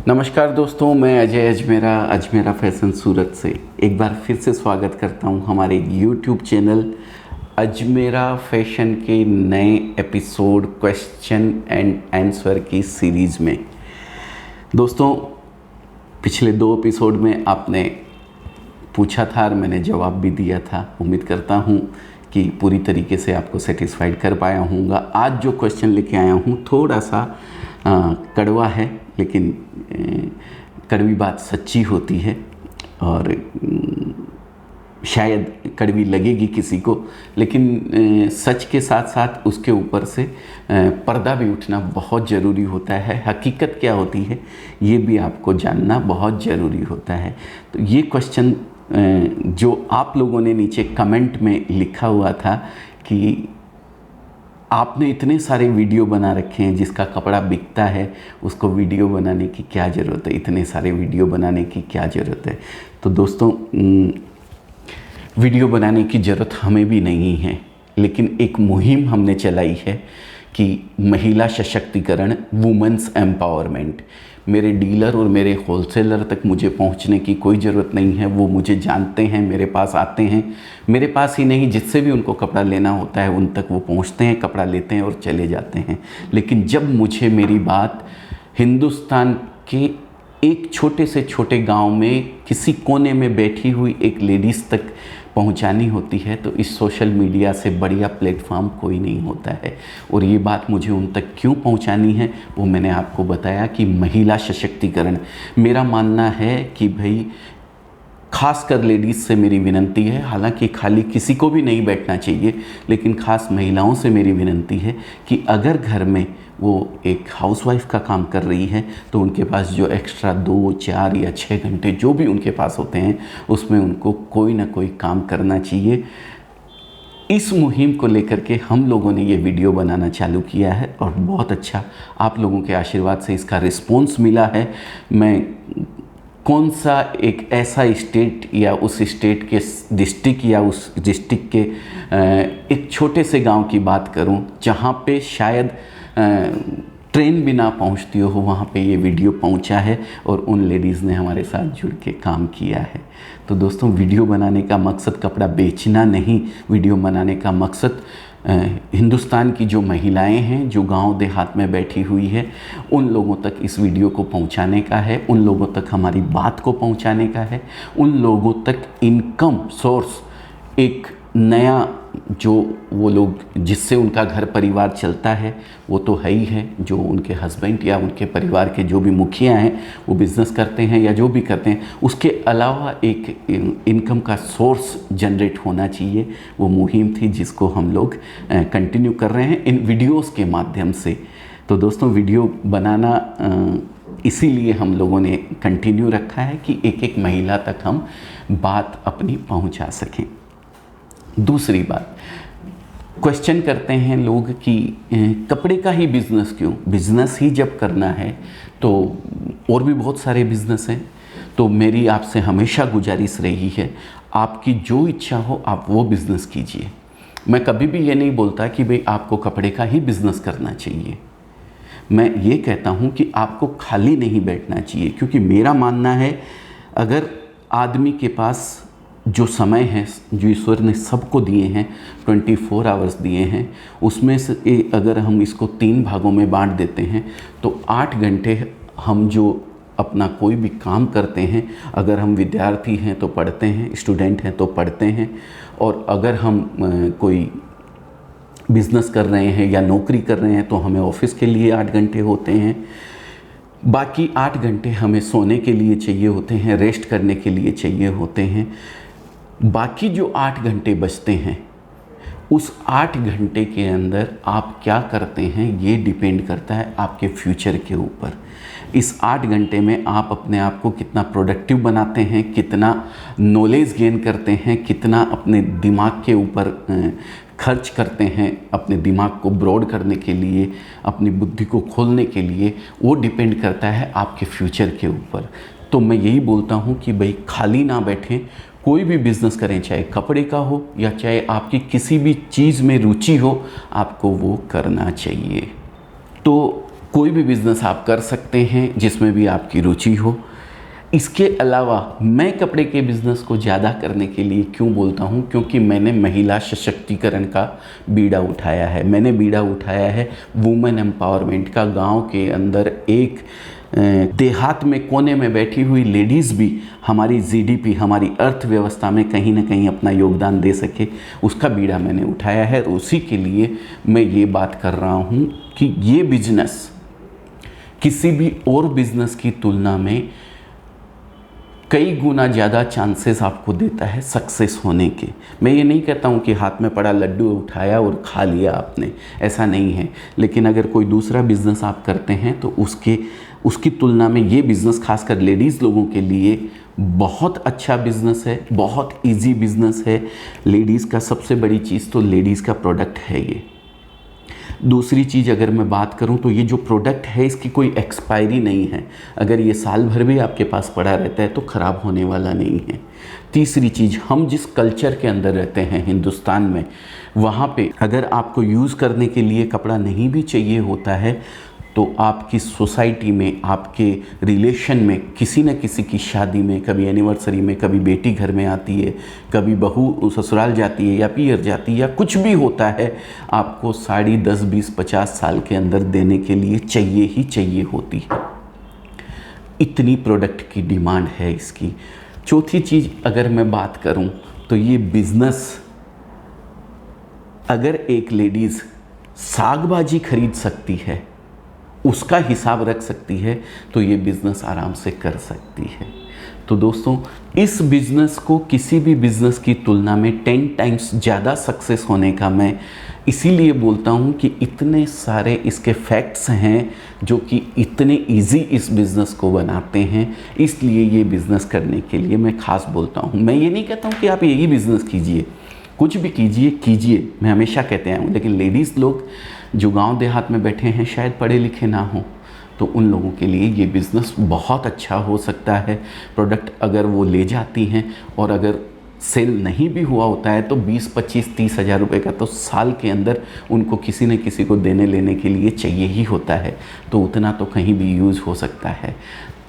नमस्कार दोस्तों, मैं अजय अजमेरा फैशन सूरत से एक बार फिर से स्वागत करता हूं हमारे YouTube चैनल अजमेरा फैशन के नए एपिसोड क्वेश्चन एंड आंसर की सीरीज़ में। दोस्तों, पिछले 2 एपिसोड में आपने पूछा था और मैंने जवाब भी दिया था। उम्मीद करता हूं कि पूरी तरीके से आपको सेटिस्फाइड कर पाया हूँगा। आज जो क्वेश्चन लेके आया हूँ थोड़ा सा कड़वा है, लेकिन कड़वी बात सच्ची होती है और शायद कड़वी लगेगी किसी को, लेकिन सच के साथ साथ उसके ऊपर से पर्दा भी उठना बहुत ज़रूरी होता है। हकीकत क्या होती है ये भी आपको जानना बहुत ज़रूरी होता है। तो ये क्वेश्चन जो आप लोगों ने नीचे कमेंट में लिखा हुआ था कि आपने इतने सारे वीडियो बना रखे हैं, जिसका कपड़ा बिकता है उसको वीडियो बनाने की क्या ज़रूरत है, इतने सारे वीडियो बनाने की क्या ज़रूरत है। तो दोस्तों, वीडियो बनाने की ज़रूरत हमें भी नहीं है, लेकिन एक मुहिम हमने चलाई है कि महिला सशक्तिकरण, वुमेन्स एम्पावरमेंट। मेरे डीलर और मेरे होलसेलर तक मुझे पहुंचने की कोई ज़रूरत नहीं है। वो मुझे जानते हैं, मेरे पास आते हैं। मेरे पास ही नहीं, जिससे भी उनको कपड़ा लेना होता है उन तक वो पहुंचते हैं, कपड़ा लेते हैं और चले जाते हैं। लेकिन जब मुझे मेरी बात हिंदुस्तान के एक छोटे से छोटे गांव में किसी कोने में बैठी हुई एक लेडीज़ तक पहुंचानी होती है, तो इस सोशल मीडिया से बढ़िया प्लेटफॉर्म कोई नहीं होता है। और ये बात मुझे उन तक क्यों पहुंचानी है वो मैंने आपको बताया कि महिला सशक्तिकरण। मेरा मानना है कि भाई, खासकर लेडीज़ से मेरी विनती है, हालांकि खाली किसी को भी नहीं बैठना चाहिए, लेकिन ख़ास महिलाओं से मेरी विनती है कि अगर घर में वो एक हाउसवाइफ का काम कर रही है तो उनके पास जो एक्स्ट्रा 2, 4 या 6 घंटे जो भी उनके पास होते हैं उसमें उनको कोई ना कोई काम करना चाहिए। इस मुहिम को लेकर के हम लोगों ने ये वीडियो बनाना चालू किया है और बहुत अच्छा आप लोगों के आशीर्वाद से इसका रिस्पॉन्स मिला है। मैं कौन सा एक ऐसा स्टेट या उस स्टेट के डिस्ट्रिक्ट या उस डिस्ट्रिक्ट के एक छोटे से गांव की बात करूं जहां पे शायद ट्रेन भी ना पहुंचती हो, वहाँ पे ये वीडियो पहुंचा है और उन लेडीज़ ने हमारे साथ जुड़ के काम किया है। तो दोस्तों, वीडियो बनाने का मकसद कपड़ा बेचना नहीं, वीडियो बनाने का मकसद हिंदुस्तान की जो महिलाएं हैं जो गांव देहात में बैठी हुई है उन लोगों तक इस वीडियो को पहुंचाने का है, उन लोगों तक हमारी बात को पहुंचाने का है, उन लोगों तक इनकम सोर्स एक नया जो वो लोग जिससे उनका घर परिवार चलता है वो तो है ही है, जो उनके हस्बैंड या उनके परिवार के जो भी मुखिया हैं वो बिज़नेस करते हैं या जो भी करते हैं, उसके अलावा एक इनकम का सोर्स जनरेट होना चाहिए। वो मुहिम थी जिसको हम लोग कंटिन्यू कर रहे हैं इन वीडियोस के माध्यम से। तो दोस्तों, वीडियो बनाना इसीलिए हम लोगों ने कंटिन्यू रखा है कि एक महिला तक हम बात अपनी पहुंचा सकें। दूसरी बात, क्वेश्चन करते हैं लोग कि कपड़े का ही बिज़नेस क्यों? बिज़नेस ही जब करना है तो और भी बहुत सारे बिज़नेस हैं। तो मेरी आपसे हमेशा गुजारिश रही है, आपकी जो इच्छा हो आप वो बिज़नेस कीजिए। मैं कभी भी ये नहीं बोलता कि भाई आपको कपड़े का ही बिज़नेस करना चाहिए। मैं ये कहता हूँ कि आपको खाली नहीं बैठना चाहिए, क्योंकि मेरा मानना है अगर आदमी के पास जो समय है जो ईश्वर ने सबको दिए हैं, 24 आवर्स दिए हैं, उसमें से अगर हम इसको 3 भागों में बांट देते हैं तो 8 घंटे हम जो अपना कोई भी काम करते हैं, अगर हम विद्यार्थी हैं तो पढ़ते हैं, स्टूडेंट हैं तो पढ़ते हैं, और अगर हम कोई बिज़नेस कर रहे हैं या नौकरी कर रहे हैं तो हमें ऑफिस के लिए 8 घंटे होते हैं। बाकी 8 घंटे हमें सोने के लिए चाहिए होते हैं, रेस्ट करने के लिए चाहिए होते हैं। बाकी जो 8 घंटे बचते हैं उस 8 घंटे के अंदर आप क्या करते हैं ये डिपेंड करता है आपके फ्यूचर के ऊपर। इस 8 घंटे में आप अपने आप को कितना प्रोडक्टिव बनाते हैं, कितना नॉलेज गेन करते हैं, कितना अपने दिमाग के ऊपर खर्च करते हैं अपने दिमाग को ब्रॉड करने के लिए, अपनी बुद्धि को खोलने के लिए, वो डिपेंड करता है आपके फ्यूचर के ऊपर। तो मैं यही बोलता हूँ कि भाई खाली ना बैठें, कोई भी बिज़नेस करें, चाहे कपड़े का हो या चाहे आपकी किसी भी चीज़ में रुचि हो, आपको वो करना चाहिए। तो कोई भी बिज़नेस आप कर सकते हैं जिसमें भी आपकी रुचि हो। इसके अलावा मैं कपड़े के बिज़नेस को ज़्यादा करने के लिए क्यों बोलता हूँ, क्योंकि मैंने महिला सशक्तिकरण का बीड़ा उठाया है। मैंने बीड़ा उठाया है वुमेन एम्पावरमेंट का। गांव के अंदर एक देहात में कोने में बैठी हुई लेडीज़ भी हमारी जीडीपी, हमारी अर्थव्यवस्था में कहीं ना कहीं अपना योगदान दे सके, उसका बीड़ा मैंने उठाया है। और उसी के लिए मैं ये बात कर रहा हूँ कि ये बिजनेस किसी भी और बिजनेस की तुलना में कई गुना ज़्यादा चांसेस आपको देता है सक्सेस होने के। मैं ये नहीं कहता हूँ कि हाथ में पड़ा लड्डू उठाया और खा लिया आपने, ऐसा नहीं है। लेकिन अगर कोई दूसरा बिज़नेस आप करते हैं तो उसकी तुलना में ये बिज़नेस खासकर लेडीज़ लोगों के लिए बहुत अच्छा बिज़नेस है, बहुत इजी बिज़नेस है। लेडीज़ का सबसे बड़ी चीज़ तो लेडीज़ का प्रोडक्ट है ये। दूसरी चीज़ अगर मैं बात करूं तो ये जो प्रोडक्ट है इसकी कोई एक्सपायरी नहीं है। अगर ये साल भर भी आपके पास पड़ा रहता है तो ख़राब होने वाला नहीं है। तीसरी चीज़, हम जिस कल्चर के अंदर रहते हैं हिंदुस्तान में, वहाँ पे अगर आपको यूज़ करने के लिए कपड़ा नहीं भी चाहिए होता है तो आपकी सोसाइटी में, आपके रिलेशन में किसी न किसी की शादी में, कभी एनिवर्सरी में, कभी बेटी घर में आती है, कभी बहू ससुराल जाती है या पियर जाती है या कुछ भी होता है, आपको साड़ी 10, 20, 50 साल के अंदर देने के लिए चाहिए ही चाहिए होती है। इतनी प्रोडक्ट की डिमांड है इसकी। चौथी चीज़ अगर मैं बात करूं तो ये बिज़नेस, अगर एक लेडीज़ साग भाजी खरीद सकती है, उसका हिसाब रख सकती है, तो ये बिज़नेस आराम से कर सकती है। तो दोस्तों, इस बिज़नेस को किसी भी बिज़नेस की तुलना में 10 टाइम्स ज़्यादा सक्सेस होने का मैं इसीलिए बोलता हूँ कि इतने सारे इसके फैक्ट्स हैं जो कि इतने इजी इस बिज़नेस को बनाते हैं। इसलिए ये बिज़नेस करने के लिए मैं ख़ास बोलता हूँ। मैं ये नहीं कहता हूँ कि आप यही बिज़नेस कीजिए, कुछ भी कीजिए, मैं हमेशा कहते आया हूँ। लेकिन लेडीज़ लोग जो गांव देहात में बैठे हैं, शायद पढ़े लिखे ना हों, तो उन लोगों के लिए ये बिज़नेस बहुत अच्छा हो सकता है। प्रोडक्ट अगर वो ले जाती हैं और अगर सेल नहीं भी हुआ होता है तो 20, 25, 30 हज़ार रुपये का तो साल के अंदर उनको किसी न किसी को देने लेने के लिए चाहिए ही होता है। तो उतना तो कहीं भी यूज़ हो सकता है।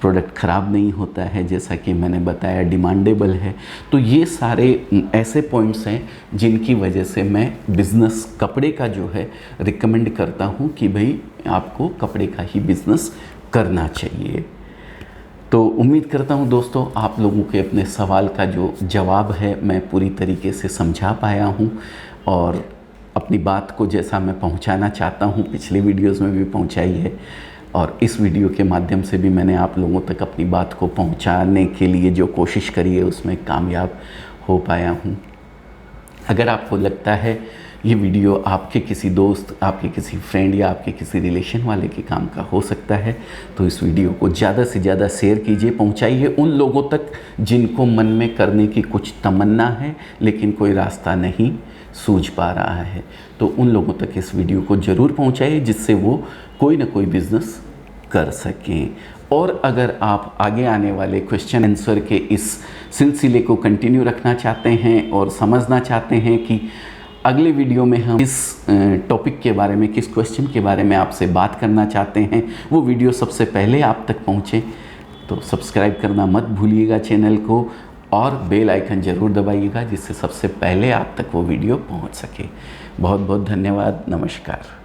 प्रोडक्ट ख़राब नहीं होता है, जैसा कि मैंने बताया, डिमांडेबल है। तो ये सारे ऐसे पॉइंट्स हैं जिनकी वजह से मैं बिज़नेस कपड़े का जो है रिकमेंड करता हूँ कि भाई आपको कपड़े का ही बिज़नेस करना चाहिए। तो उम्मीद करता हूँ दोस्तों आप लोगों के अपने सवाल का जो जवाब है मैं पूरी तरीके से समझा पाया हूँ और अपनी बात को जैसा मैं पहुँचाना चाहता हूँ पिछले वीडियोज़ में भी पहुँचाई है, और इस वीडियो के माध्यम से भी मैंने आप लोगों तक अपनी बात को पहुंचाने के लिए जो कोशिश करी है उसमें कामयाब हो पाया हूं। अगर आपको लगता है ये वीडियो आपके किसी दोस्त, आपके किसी फ्रेंड या आपके किसी रिलेशन वाले के काम का हो सकता है तो इस वीडियो को ज़्यादा से ज़्यादा शेयर कीजिए, पहुंचाइए उन लोगों तक जिनको मन में करने की कुछ तमन्ना है लेकिन कोई रास्ता नहीं सूझ पा रहा है। तो उन लोगों तक इस वीडियो को ज़रूर पहुंचाइए जिससे वो कोई ना कोई बिज़नेस कर सकें। और अगर आप आगे आने वाले क्वेश्चन आंसर के इस सिलसिले को कंटिन्यू रखना चाहते हैं और समझना चाहते हैं कि अगले वीडियो में हम किस टॉपिक के बारे में, किस क्वेश्चन के बारे में आपसे बात करना चाहते हैं, वो वीडियो सबसे पहले आप तक पहुँचे, तो सब्सक्राइब करना मत भूलिएगा चैनल को और बेल आइकन ज़रूर दबाइएगा जिससे सबसे पहले आप तक वो वीडियो पहुँच सके। बहुत बहुत धन्यवाद। नमस्कार।